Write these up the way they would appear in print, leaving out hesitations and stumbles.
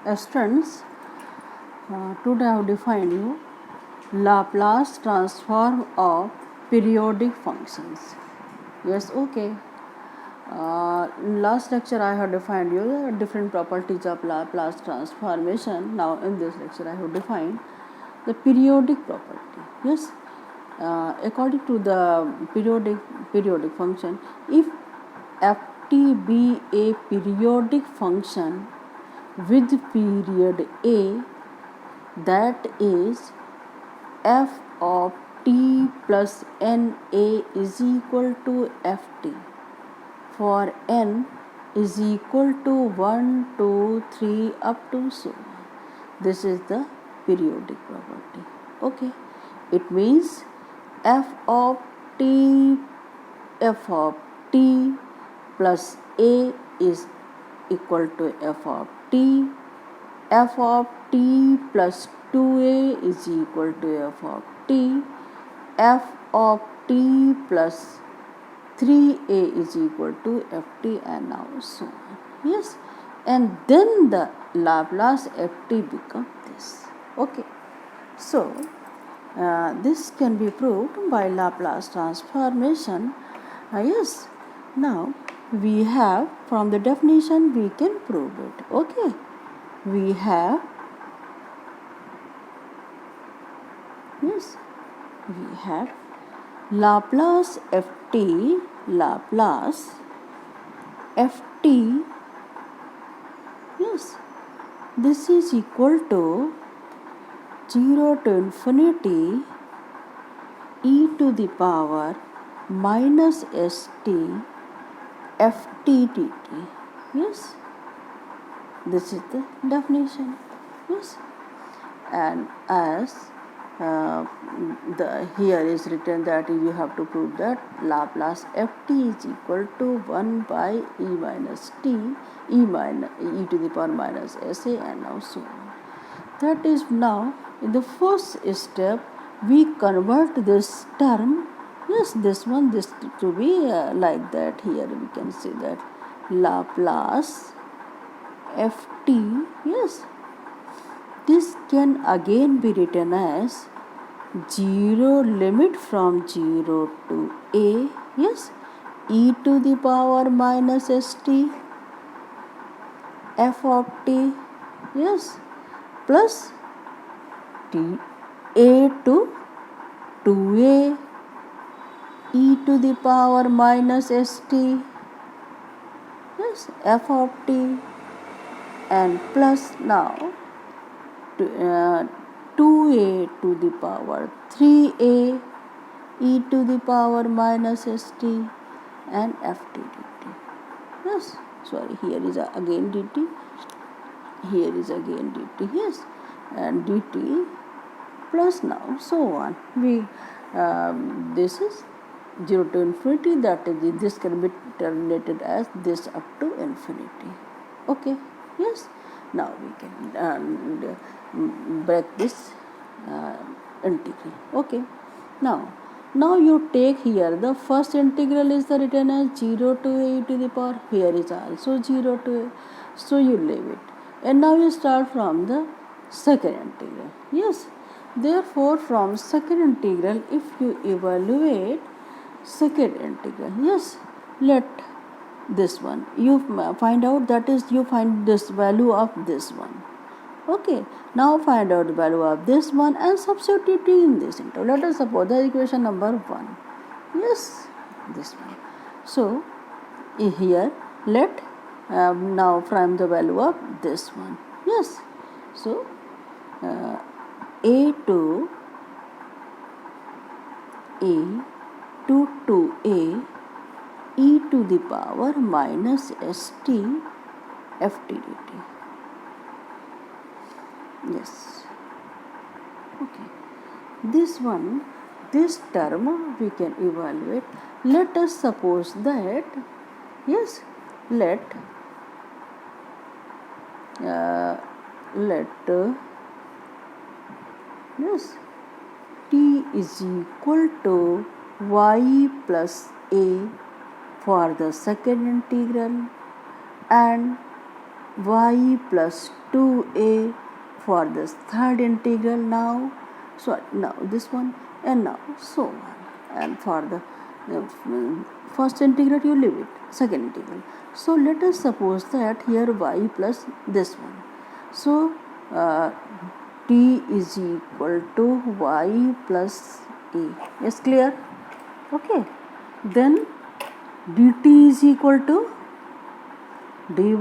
Students, today I have defined you Laplace transform of periodic functions. Yes, okay. In last lecture I have defined you the different properties of Laplace transformation. Now in this lecture I have defined the periodic property. Yes, according to the periodic function, if ft be a periodic function with period a, that is f of t plus n a is equal to ft for n is equal to 1, 2, 3 up to so on. This is the periodic property. Okay, it means f of t plus a is equal to f of t. F of t plus 2a is equal to f of t. F of t plus 3a is equal to ft, and now so on. Yes, and then the Laplace ft becomes this. Okay, so this can be proved by Laplace transformation. Yes, now we have, from the definition we can prove it. Okay, we have, yes, we had Laplace ft, yes, this is equal to 0 to infinity e to the power minus st ft dt. Yes, this is the definition. Yes, and as here is written that you have to prove that Laplace ft is equal to 1 by e minus t e to the power minus sa, and now so on. That is, now in the first step we convert this term, yes, this to be like that. Here we can see that Laplace ft, yes, this can again be written as 0 limit from 0 to a, yes, e to the power minus st f of t, yes, plus t a to 2a e to the power minus st, yes, f of t, and plus now 2a to the power 3a e to the power minus st and ft dt. Yes, sorry, here is again dt, here is again dt, yes, and dt plus now so on. We this is 0 to infinity, that is, this can be terminated as this up to infinity. Okay, yes, now we can break this integral. Okay, now you take here the first integral is the written as 0 to a e to the power, here is also 0 to a, so you leave it, and now you start from the second integral. Yes, therefore from second integral, if you evaluate second integral, yes, let this one you find out, that is, you find this value of this one. Okay, now find out the value of this one and substitute in this interval. Let us suppose the equation number 1, yes, this one. So here let now find the value of this one. Yes, so a to 2a e to the power minus st ft dt. Yes, okay, this one, this term we can evaluate. Let us suppose that, yes, let yes, t is equal to y plus a for the second integral, and y plus 2a for this third integral now. So now this one and now so on. And for the first integral you leave it, second integral. So let us suppose that here y plus this one. So t is equal to y plus a. Is clear? Okay. Then dt is equal to dy,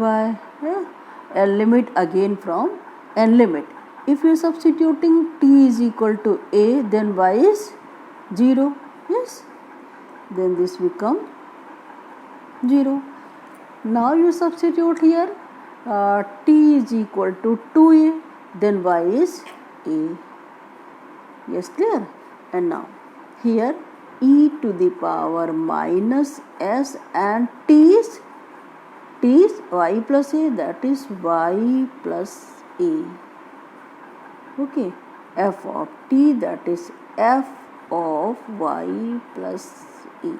and limit again from n limit. If you are substituting t is equal to a, then y is 0. Yes. Then this become 0. Now you substitute here t is equal to 2a, then y is a. Yes, clear? And now here e to the power minus s and t is y plus a, that is y plus a. Okay, f of t, that is f of y plus a.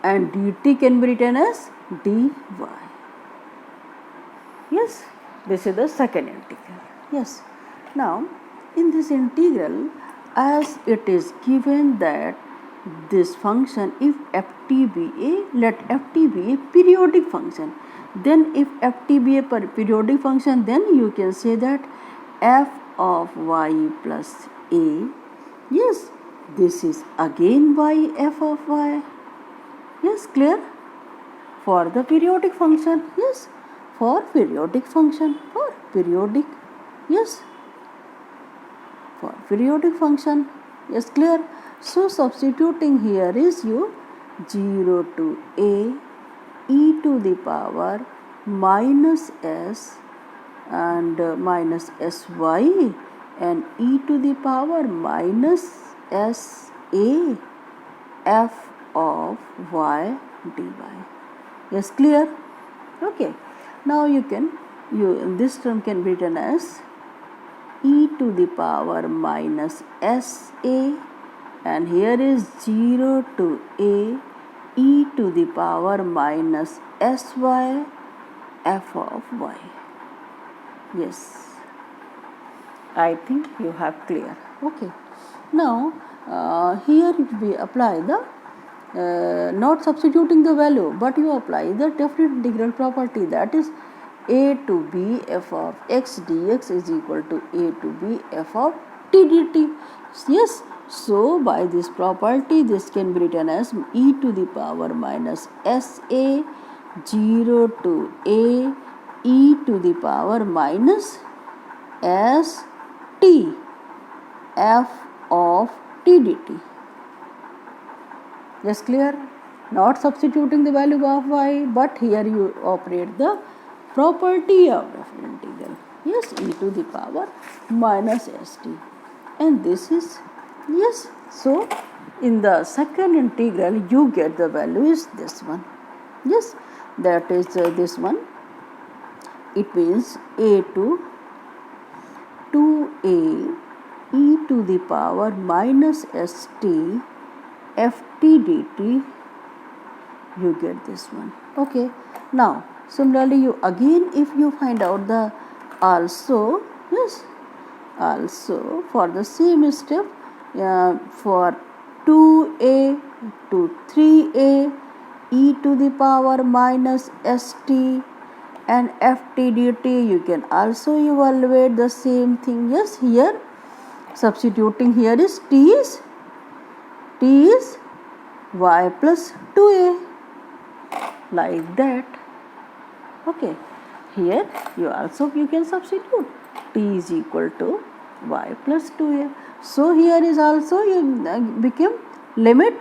And dt can be written as dy. Yes, this is the second integral. Yes. Now, in this integral, as it is given that this function, if ft be a, let ft be a periodic function. Then if ft be a periodic function, then you can say that f of y plus a, yes, this is again y f of y. Yes, clear? For the periodic function, yes, for periodic function, for periodic, yes, for periodic function, yes, clear? So substituting here is you 0 to a e to the power minus s and minus sy and e to the power minus s a f of y dy. Yes, clear? Okay. Now this term can be written as e to the power minus sa, and here is 0 to a e to the power minus sy f of y. Yes, I think you have clear. Okay. Now here we apply the not substituting the value, but you apply the definite integral property, that is a to b f of x dx is equal to a to b f of t dt. Yes, so by this property this can be written as e to the power minus sa 0 to a e to the power minus s t f of t dt. Just clear? Not substituting the value of y, but here you operate the property of definite integral. Yes, e to the power minus st. And this is, yes, so in the second integral you get the value is this one. Yes, that is this one. It means a to 2a e to the power minus st ft dt, you get this one. Okay. Now similarly you again, if you find out the also, yes, also for the same step, for 2a to 3a e to the power minus st and ft dt, you can also evaluate the same thing. Yes, here substituting here is t is y plus 2a, like that. Okay, here you can substitute t is equal to y plus 2a. So here is also you became limit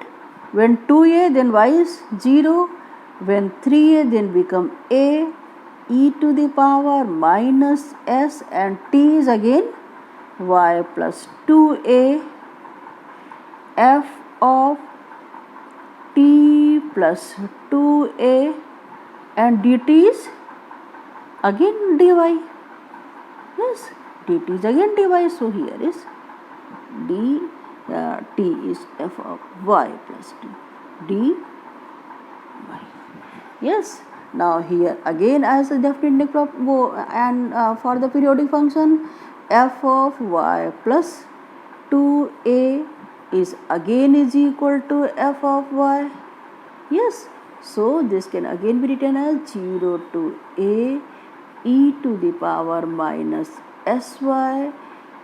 when 2a then y is 0, when 3a then become a e to the power minus s and t is again y plus 2a f of t plus 2a and dt is again dy. Yes, dt is again dy. So here is t is f of y plus t dy. Yes, Now here again as a definite and for the periodic function, f of y plus 2a is again is equal to f of y. Yes, so this can again be written as 0 to a e to the power minus sy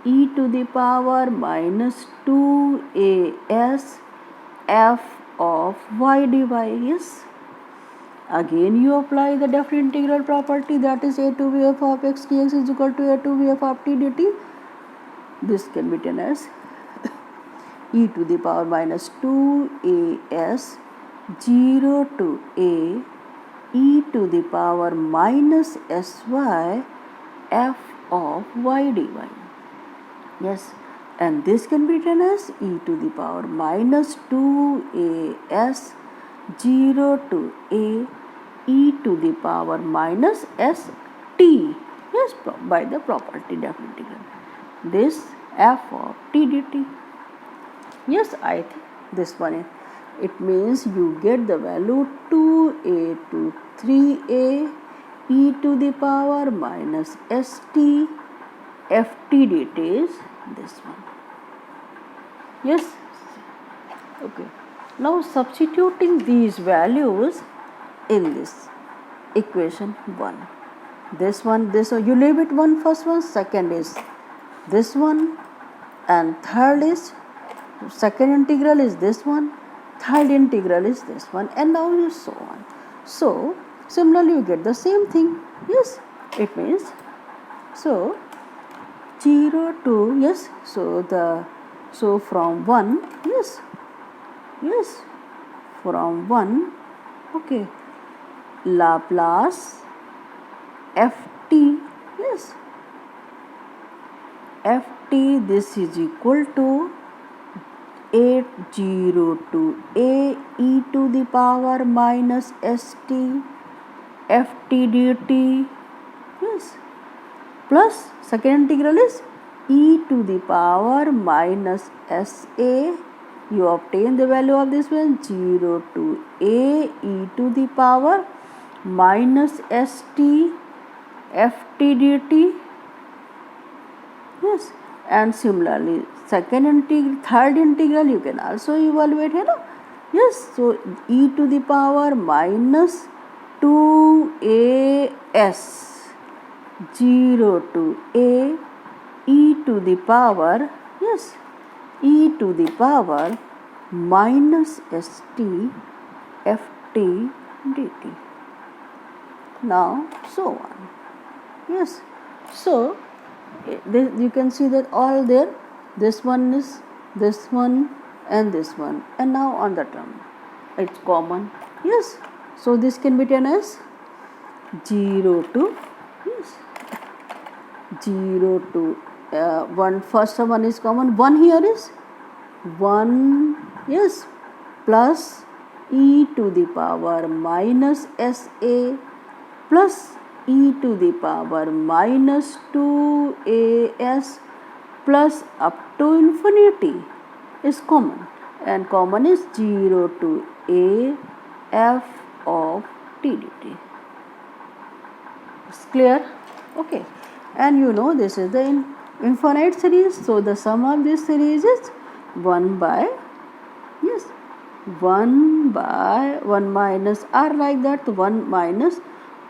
e to the power minus 2as f of y dy. Yes, again you apply the definite integral property, that is a to b f of x dx is equal to a to b f of t dt. This can be written as e to the power minus 2as 0 to a e to the power minus sy f of y dy. Yes, and this can be written as e to the power minus 2as 0 to a e to the power minus st. Yes, by the property definite integral. This f of t dt. Yes, I think this one. It means you get the value 2a to 3a e to the power minus st ft dt is this one. Yes, okay. Now substituting these values in this equation 1. This one, this, so you leave it one, first one, second is this one, and third is, second integral is this one, third integral is this one, and now you so on. So similarly you get the same thing. Yes, it means so 0 to, yes, so from 1, yes, from 1, okay, Laplace ft, yes, ft, this is equal to 0 to a e to the power minus st ft dt, yes, plus second integral is e to the power minus sa. You obtain the value of this one, 0 to a e to the power minus st ft dt. Yes, and similarly second integral, third integral you can also evaluate here. Yes, so e to the power minus 2as 0 to a e to the power, yes, e to the power minus st ft dt. Now so on. Yes, so this, you can see that all there, this one is this one and this one, and now on the term it's common. Yes, so this can be written as 0 to, yes, 0 to 1, first one is common, 1 here is 1, yes, plus e to the power minus sa plus e to the power minus 2as plus up to infinity is common, and common is 0 to a f of t dt. It's clear? Okay, and you know this is the infinite series, so the sum of this series is 1 by, yes, 1 by 1 minus r, like that, 1 minus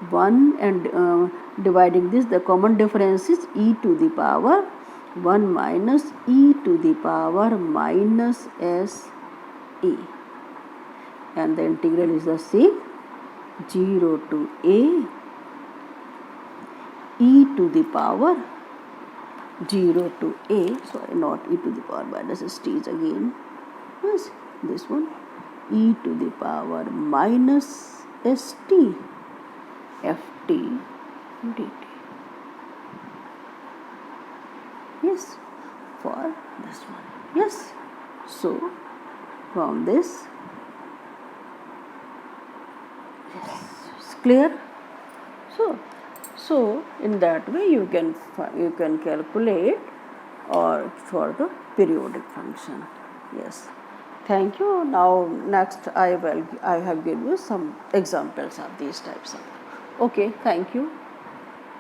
1, and dividing this, the common difference is e to the power 1 minus e to the power minus s e, and the integral is the same, 0 to a e to the power 0 to a, sorry, not e to the power minus st is again, yes, this one, e to the power minus st ft dt. Yes, for this one. Yes, so from this, yes, it's clear. So in that way you can calculate or for the periodic function. Yes, Thank you. Now next I have given you some examples of these types of. Okay, thank you.